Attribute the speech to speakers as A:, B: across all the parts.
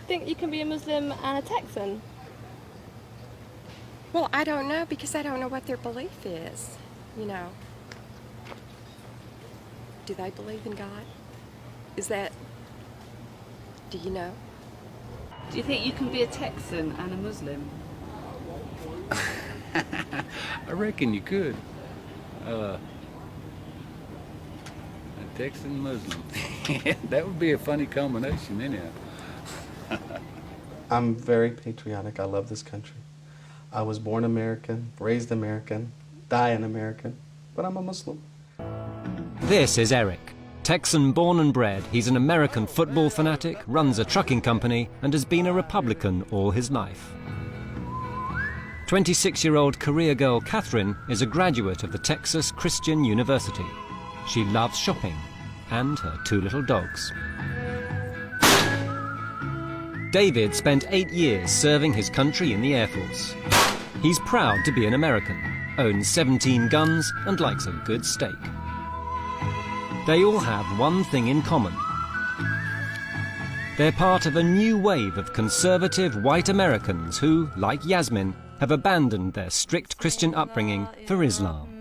A: Think you can be a Muslim and a Texan?
B: Well, I don't know because I don't know what their belief is, you know. Do they believe in God? Is that, do you know?
C: Do you think you can be a Texan and a Muslim?
D: I reckon you could. A Texan Muslim. That would be a funny combination, anyhow.
E: I'm very patriotic. I love this country. I was born American, raised American, die an American, but I'm a Muslim.
F: This is Eric. Texan born and bred, he's an American football fanatic, runs a trucking company, and has been a Republican all his life. 26-year-old career girl Catherine is a graduate of the Texas Christian University. She loves shopping and her 2 little dogs. David spent 8 years serving his country in the Air Force. He's proud to be an American, owns 17 guns and likes a good steak. They all have one thing in common. They're part of a new wave of conservative white Americans who, like Yasmin, have abandoned their strict Christian upbringing for Islam.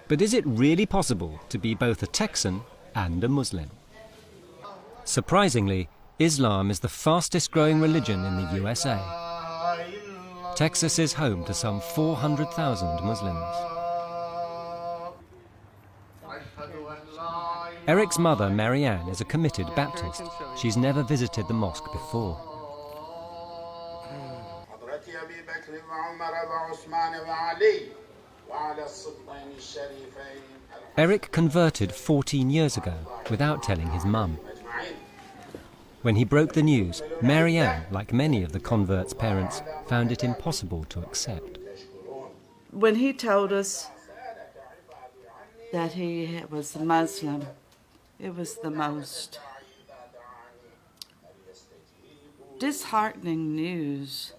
F: But is it really possible to be both a Texan and a Muslim? Surprisingly, Islam is the fastest growing religion in the USA. Texas is home to some 400,000 Muslims. Eric's mother, Marianne, is a committed Baptist. She's never visited the mosque before. Eric converted 14 years ago without telling his mum. When he broke the news, Marianne, like many of the converts' parents, found it impossible to accept.
C: When he told us that he was a Muslim, it was the most disheartening news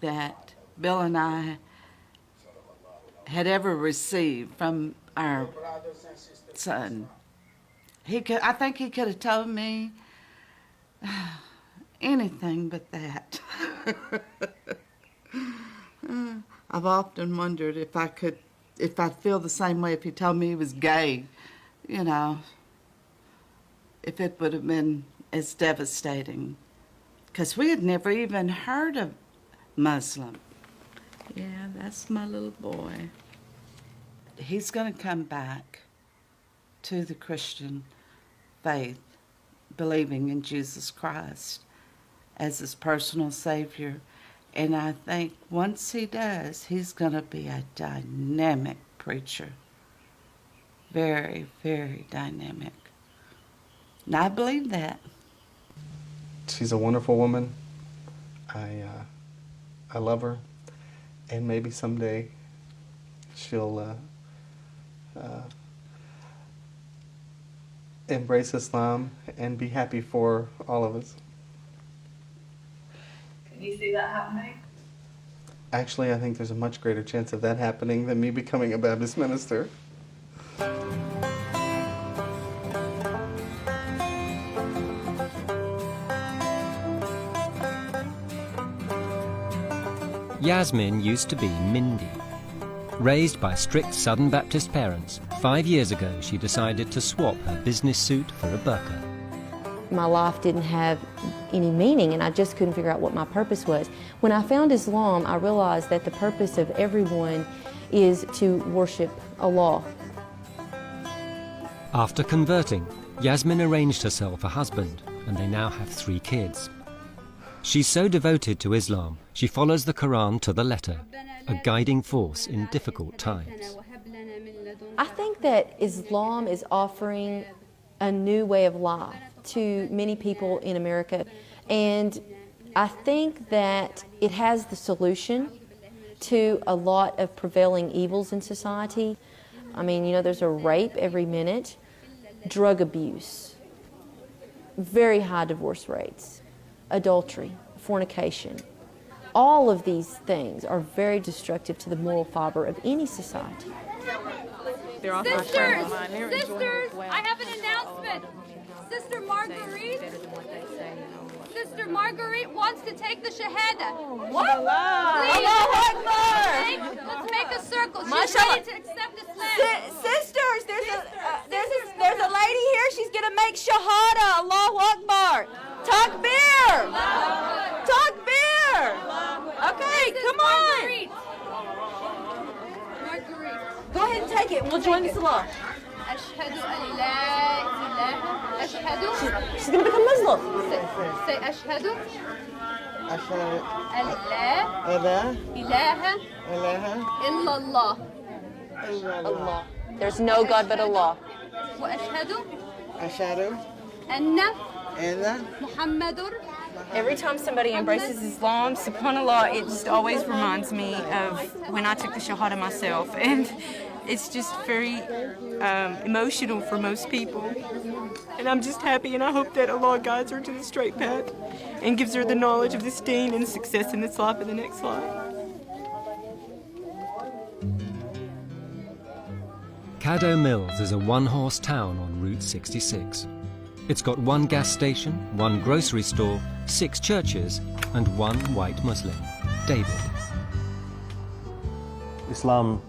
C: that Bill and I had ever received from our son. I think he could have told me anything but that. I've often wondered if I'd feel the same way if he told me he was gay, you know, if it would have been as devastating. Because we had never even heard of Muslim. Yeah, that's my little boy. He's going to come back to the Christian faith, believing in Jesus Christ as his personal Savior. And I think once he does, he's going to be a dynamic preacher. Very, very dynamic. And I believe that.
E: She's a wonderful woman. I love her, and maybe someday she'll embrace Islam and be happy for all of us.
G: Can you see that happening?
E: Actually, I think there's a much greater chance of that happening than me becoming a Baptist minister.
F: Yasmin used to be Mindy. Raised by strict Southern Baptist parents, 5 years ago she decided to swap her business suit for a burqa.
H: My life didn't have any meaning and I just couldn't figure out what my purpose was. When I found Islam, I realized that the purpose of everyone is to worship Allah.
F: After converting, Yasmin arranged herself a husband and they now have 3 kids. She's so devoted to Islam, she follows the Quran to the letter, a guiding force in difficult times.
H: I think that Islam is offering a new way of life to many people in America, and I think that it has the solution to a lot of prevailing evils in society. I mean, you know, there's a rape every minute, drug abuse, very high divorce rates, adultery, fornication. All of these things are very destructive to the moral fiber of any society.
G: Sisters, I have an announcement. Sister Marguerite wants to take the Shahada.
H: What?
G: Please.
H: Allahu Akbar!
G: Let's make a circle. She's
H: Mashallah.
G: ready to accept Islam.
H: Sisters, there's a lady here. She's gonna make shahada. Allahu Akbar. Takbir. Takbir. Okay, come on.
G: Marguerite.
H: Go ahead and take it. We'll join the salah.
G: أشهد أن لا إله أشهد.
H: She's gonna become Muslim.
G: Say أشهد
I: أشهد
G: أن لا
I: أن
G: إله
I: إله
G: إلا الله
I: إلا الله
H: Allah. There's no God but Allah.
G: وأشهد
I: أشهد
G: أن
I: أن
G: محمد.
J: Every time somebody embraces Islam, subhanAllah, it just always reminds me of when I took the Shahada myself. And it's just very emotional for most people. And I'm just happy, and I hope that Allah guides her to the straight path and gives her the knowledge of this deen and success in this life and the next life.
F: Caddo Mills is a one-horse town on Route 66. It's got one gas station, one grocery store, 6 churches, and one white Muslim, David.
K: Islam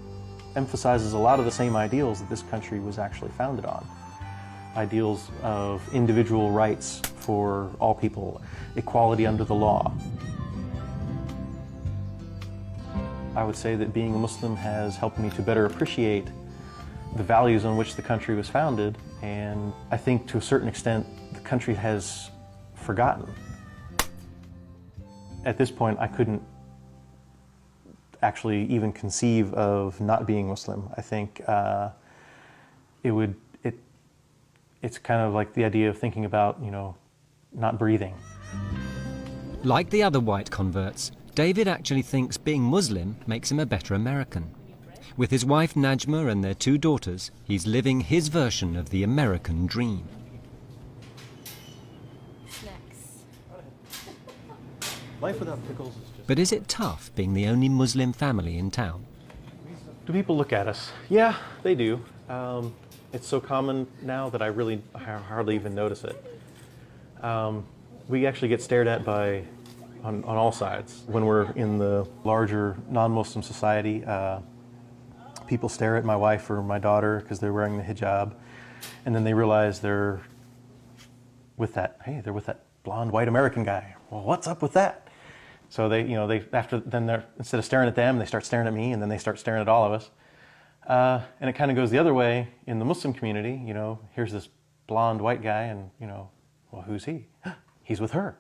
K: emphasizes a lot of the same ideals that this country was actually founded on. Ideals of individual rights for all people, equality under the law. I would say that being a Muslim has helped me to better appreciate the values on which the country was founded, and I think to a certain extent the country has forgotten. At this point, I couldn't actually even conceive of not being Muslim. I think it's kind of like the idea of thinking about, not breathing.
F: Like the other white converts, David actually thinks being Muslim makes him a better American. With his wife Najma and their 2 daughters, he's living his version of the American dream.
K: Life without pickles is just...
F: But is it tough being the only Muslim family in town?
K: Do people look at us? Yeah, they do. It's so common now that I hardly even notice it. We actually get stared at on all sides. When we're in the larger non-Muslim society, people stare at my wife or my daughter because they're wearing the hijab, and then they realize they're with that blonde white American guy. Well, what's up with that? So instead of staring at them, they start staring at me, and then they start staring at all of us. And it kind of goes the other way in the Muslim community. Here's this blonde white guy, and well, who's he? He's with her.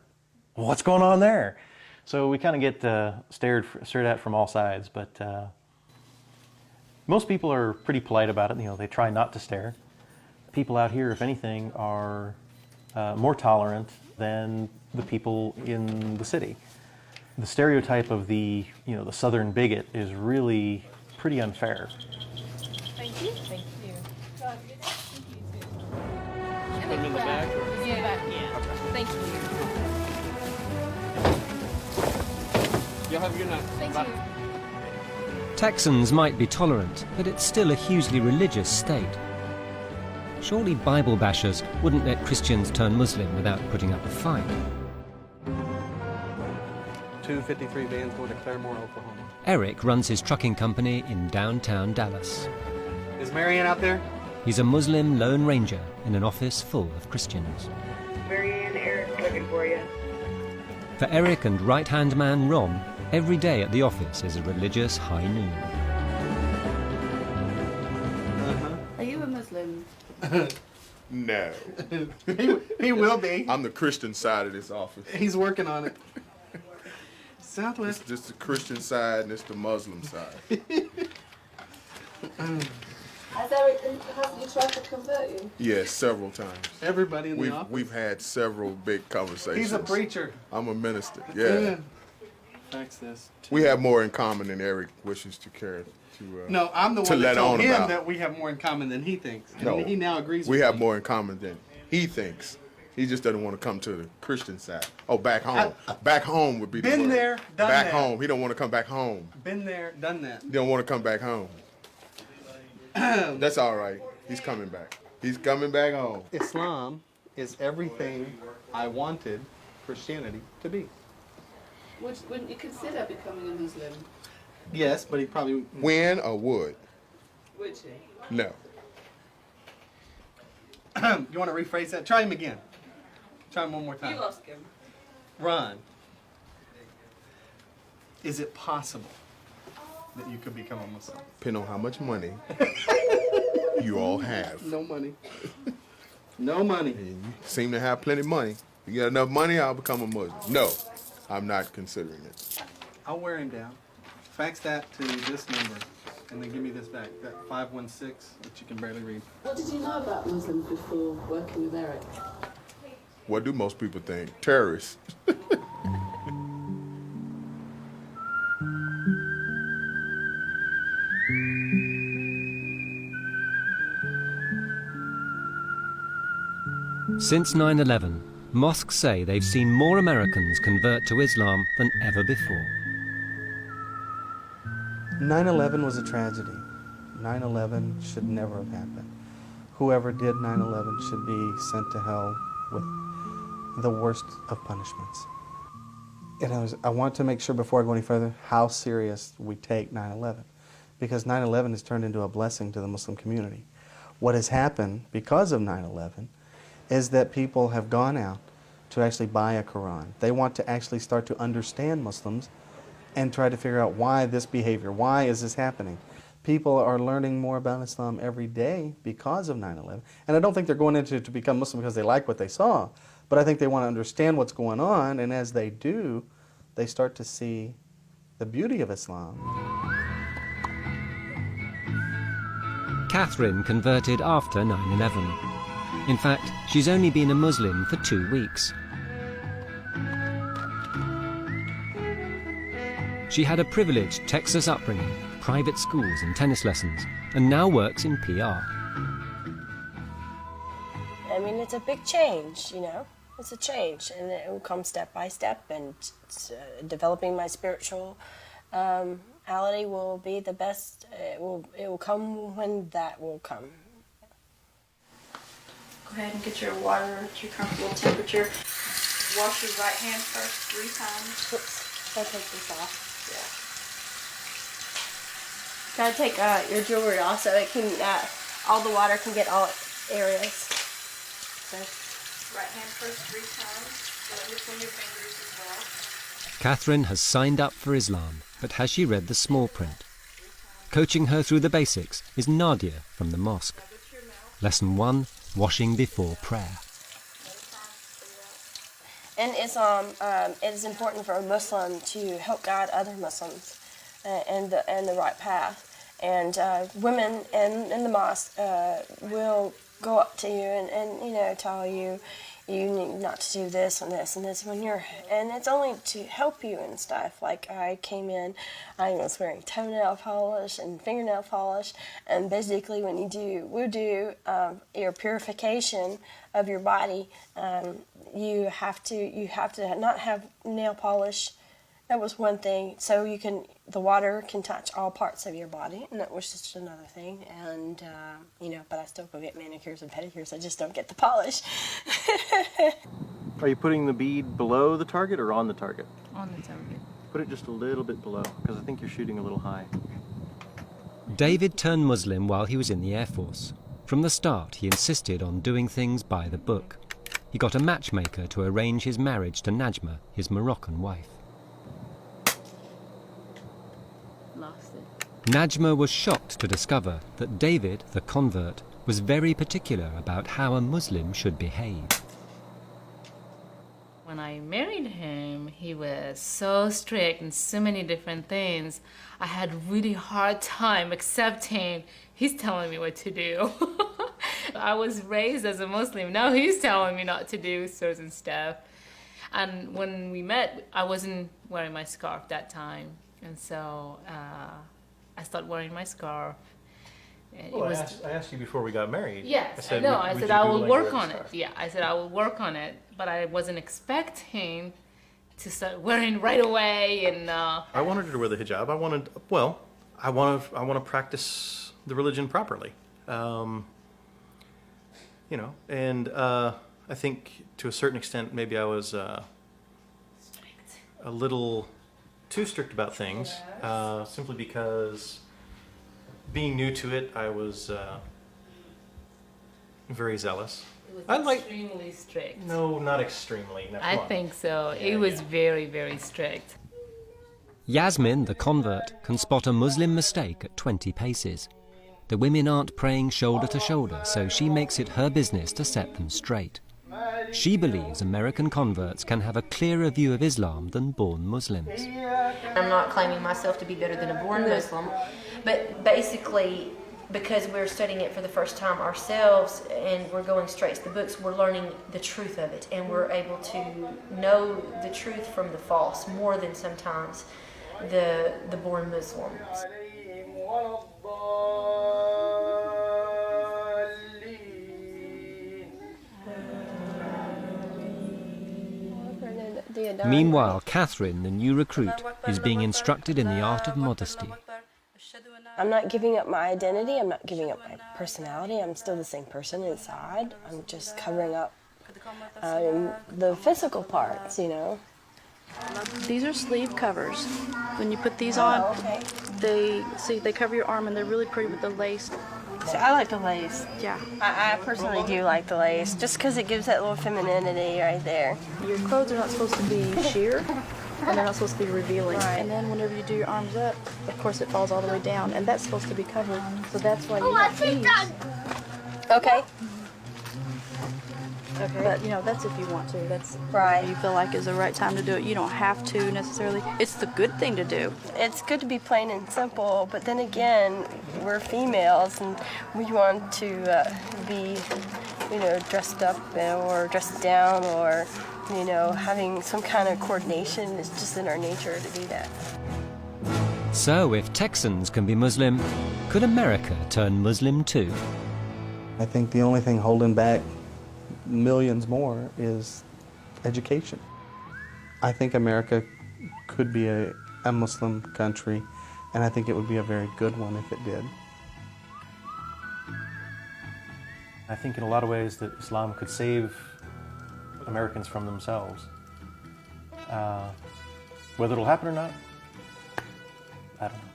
K: Well, what's going on there? So we kind of get stared at from all sides, but most people are pretty polite about it. They try not to stare. People out here, if anything, are more tolerant than the people in the city. The stereotype of the southern bigot is really pretty unfair.
G: Thank you. Thank you.
E: Put them in the back?
G: Yeah. Thank you.
E: Y'all have a good night.
G: Thank
E: Bye.
G: you.
F: Texans might be tolerant, but it's still a hugely religious state. Surely Bible bashers wouldn't let Christians turn Muslim without putting up a fight.
E: 253 vans going to Claremore, Oklahoma.
F: Eric runs his trucking company in downtown Dallas.
E: Is Marianne out there?
F: He's a Muslim Lone Ranger in an office full of Christians.
L: Marianne, Eric's looking for you.
F: For Eric and right-hand man Ron, every day at the office is a religious high noon.
C: Are you a Muslim?
M: No.
E: He will be.
M: I'm the Christian side of this office.
E: He's working on it. Southwest.
M: It's just the Christian side and it's the Muslim side.
A: Has Eric tried to convert you?
M: Yes, several times.
E: Everybody in the office?
M: We've had several big conversations.
E: He's a preacher.
M: I'm a minister, yeah.
E: Fax this.
M: We have more in common than Eric wishes to care to
E: No, I'm the
M: to
E: one that
M: let
E: told
M: on
E: him
M: about.
E: that we have more in common than he thinks. And
M: No,
E: he now agrees
M: we
E: with
M: have
E: me.
M: more in common than he thinks. He just doesn't want to come to the Christian side. Oh, back home. Back home would be the
E: Been
M: word.
E: there, done
M: back
E: that.
M: home. He don't want to come back home.
E: Been there, done that.
M: He don't want to come back home. That's all right. He's coming back. He's coming back home.
E: Islam is everything I wanted Christianity to be.
C: Wouldn't you consider becoming a Muslim?
E: Yes, but he probably...
M: When or would?
C: Would you?
M: No.
E: You want to rephrase that? Try him again. Try him one more time.
C: You ask him.
E: Ron, is it possible that you could become a Muslim?
M: Depending on how much money you all have.
E: No money. No money.
M: And you seem to have plenty of money. You got enough money, I'll become a Muslim. No, I'm not considering it.
E: I'll wear him down. Fax that to this number, and then give me this back, that 516 that you can barely read.
C: What did you know about Muslims before working with Eric?
M: What do most people think? Terrorists.
F: Since 9/11, mosques say they've seen more Americans convert to Islam than ever before.
E: 9/11 was a tragedy. 9/11 should never have happened. Whoever did 9/11 should be sent to hell with the worst of punishments. And I want to make sure before I go any further how serious we take 9/11, because 9/11 has turned into a blessing to the Muslim community. What has happened because of 9/11 is that people have gone out to actually buy a Quran. They want to actually start to understand Muslims and try to figure out why this behavior, why is this happening. People are learning more about Islam every day because of 9/11. And I don't think they're going into it to become Muslim because they like what they saw, but I think they want to understand what's going on, and as they do, they start to see the beauty of Islam.
F: Catherine converted after 9/11. In fact, she's only been a Muslim for 2 weeks. She had a privileged Texas upbringing, private schools and tennis lessons, and now works in PR.
N: I mean, it's a big change, you know. It's a change, and it will come step by step, and developing my spirituality will be the best. It will come when that will come.
A: Go ahead and get your water at your comfortable temperature. Wash your right hand first 3 times.
N: Oops, I'll take this off.
A: Yeah.
N: Gotta take your jewelry off so it can, all the water can get all areas. So.
A: Right hand first 3 times. Go between your fingers as well.
F: Catherine has signed up for Islam, but has she read the small print? Coaching her through the basics is Nadia from the mosque. Lesson 1, washing before prayer.
N: In Islam, it is important for a Muslim to help guide other Muslims in the right path. And women in the mosque will go up to you and you know, tell you need not to do this and this and this and it's only to help you and stuff. Like I came in, I was wearing toenail polish and fingernail polish, and basically when you do wudu, your purification of your body, you have to not have nail polish. That was one thing, so the water can touch all parts of your body, and that was just another thing. And you know, but I still go get manicures and pedicures. I just don't get the polish.
K: Are you putting the bead below the target or on the target?
A: On the target.
K: Put it just a little bit below, because I think you're shooting a little high.
F: David turned Muslim while he was in the Air Force. From the start, he insisted on doing things by the book. He got a matchmaker to arrange his marriage to Najma, his Moroccan wife. Najma was shocked to discover that David, the convert, was very particular about how a Muslim should behave.
O: When I married him, he was so strict in so many different things. I had a really hard time accepting he's telling me what to do. I was raised as a Muslim. Now he's telling me not to do certain stuff. And when we met, I wasn't wearing my scarf that time. And so I started wearing my scarf.
K: Well, I asked you before we got married.
O: Yes, I know. I said I will work on it. Yeah, I said I will work on it, but I wasn't expecting to start wearing right away. And
K: I wanted her to wear the hijab. I want to practice the religion properly. You know, and I think to a certain extent maybe I was a little too strict about things, simply because being new to it, I was very zealous.
O: It was extremely strict.
K: No, not extremely. No,
O: I think so. It was very, very strict.
F: Yasmin, the convert, can spot a Muslim mistake at 20 paces. The women aren't praying shoulder to shoulder, so she makes it her business to set them straight. She believes American converts can have a clearer view of Islam than born Muslims.
H: I'm not claiming myself to be better than a born Muslim, but basically, because we're studying it for the first time ourselves and we're going straight to the books, we're learning the truth of it, and we're able to know the truth from the false more than sometimes the born Muslims.
F: Meanwhile, Catherine, the new recruit, is being instructed in the art of modesty.
N: I'm not giving up my identity, I'm not giving up my personality, I'm still the same person inside. I'm just covering up the physical parts, you know.
A: These are sleeve covers. When you put these on, they cover your arm and they're really pretty with the lace.
N: So I like the lace.
A: Yeah.
N: I personally do like the lace, just because it gives that little femininity right there.
A: Your clothes are not supposed to be sheer, and they're not supposed to be revealing.
N: Right.
A: And then whenever you do your arms up, of course it falls all the way down, and that's supposed to be covered. So that's why you have these.
N: Okay.
A: Okay. But, you know, that's if you want to. That's
N: right.
A: You feel like is the right time to do it. You don't have to necessarily. It's the good thing to do.
N: It's good to be plain and simple, but then again, we're females and we want to be, you know, dressed up or dressed down, or, you know, having some kind of coordination. It's just in our nature to do that.
F: So, if Texans can be Muslim, could America turn Muslim too?
E: I think the only thing holding back millions more is education. I think America could be a Muslim country, and I think it would be a very good one if it did.
K: I think in a lot of ways that Islam could save Americans from themselves. Whether it'll happen or not, I don't know.